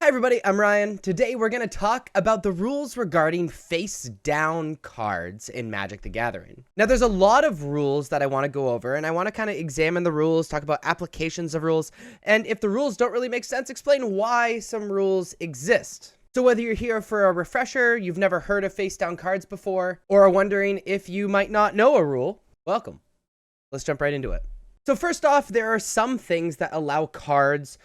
Hi everybody, I'm Ryan. Today we're going to talk about the rules regarding face-down cards in Magic the Gathering. Now there's a lot of rules that I want to go over, and I want to kind of examine the rules, talk about applications of rules, and if the rules don't really make sense, explain why some rules exist. So whether you're here for a refresher, you've never heard of face-down cards before, or are wondering if you might not know a rule, welcome. Let's jump right into it. So first off, there are some things that allow cards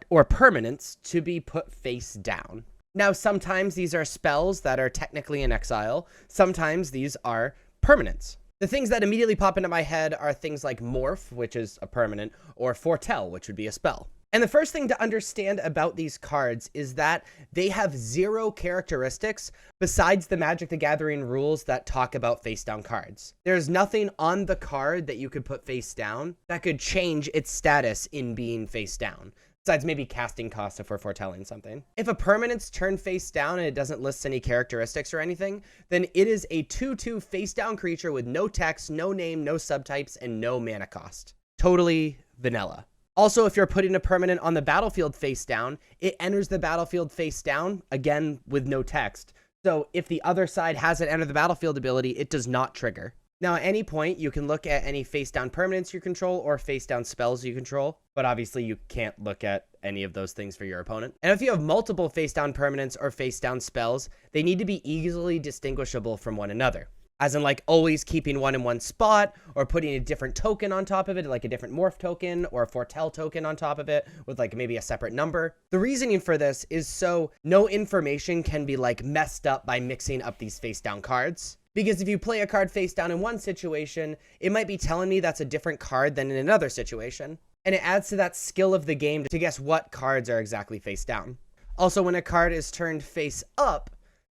or permanents to be put face down. Now, sometimes these are spells that are technically in exile. Sometimes these are permanents. The things that immediately pop into my head are things like morph, which is a permanent, or foretell, which would be a spell. And the first thing to understand about these cards is that they have zero characteristics besides the Magic the Gathering rules that talk about face down cards. There's nothing on the card that you could put face down that could change its status in being face down, besides maybe casting cost if we're foretelling something. If a permanent's turned face down and it doesn't list any characteristics or anything, then it is a 2/2 face down creature with no text, no name, no subtypes, and no mana cost. Totally vanilla. Also, if you're putting a permanent on the battlefield face down, it enters the battlefield face down, again, with no text. So if the other side has an enter the battlefield ability, it does not trigger. Now, at any point, you can look at any face down permanents you control or face down spells you control, but obviously you can't look at any of those things for your opponent. And if you have multiple face down permanents or face down spells, they need to be easily distinguishable from one another. As in, like, always keeping one in one spot, or putting a different token on top of it, like a different morph token or a foretell token on top of it with like maybe a separate number. The reasoning for this is so no information can be like messed up by mixing up these face down cards. Because if you play a card face down in one situation, it might be telling me that's a different card than in another situation. And it adds to that skill of the game to guess what cards are exactly face down. Also, when a card is turned face up,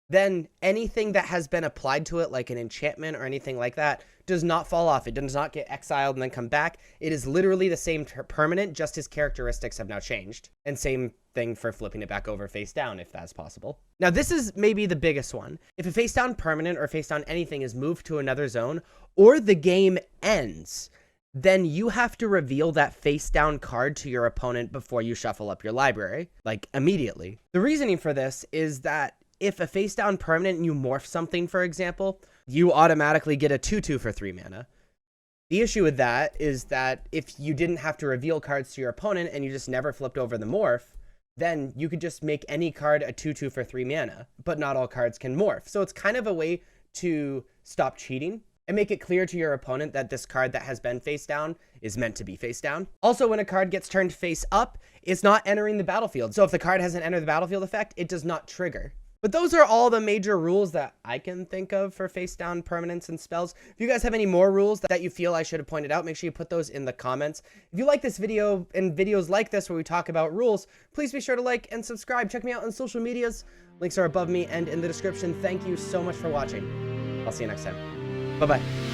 then anything that has been applied to it, like an enchantment or anything like that, does not fall off. It does not get exiled and then come back. It is literally the same permanent, just his characteristics have now changed. And same thing for flipping it back over face down, if that's possible. Now, this is maybe the biggest one. If a face down permanent or face down anything is moved to another zone, or the game ends, then you have to reveal that face down card to your opponent before you shuffle up your library, like immediately. The reasoning for this is that if a face down permanent and you morph something, for example, you automatically get a 2/2 for 3 mana. The issue with that is that if you didn't have to reveal cards to your opponent and you just never flipped over the morph, then you could just make any card a 2/2 for 3 mana, but not all cards can morph. So it's kind of a way to stop cheating and make it clear to your opponent that this card that has been face down is meant to be face down. Also, when a card gets turned face up, it's not entering the battlefield. So if the card hasn't entered the battlefield effect, it does not trigger. But those are all the major rules that I can think of for face down permanents and spells. If you guys have any more rules that you feel I should have pointed out, make sure you put those in the comments. If you like this video and videos like this where we talk about rules, please be sure to like and subscribe. Check me out on social medias. Links are above me and in the description. Thank you so much for watching. I'll see you next time. Bye-bye.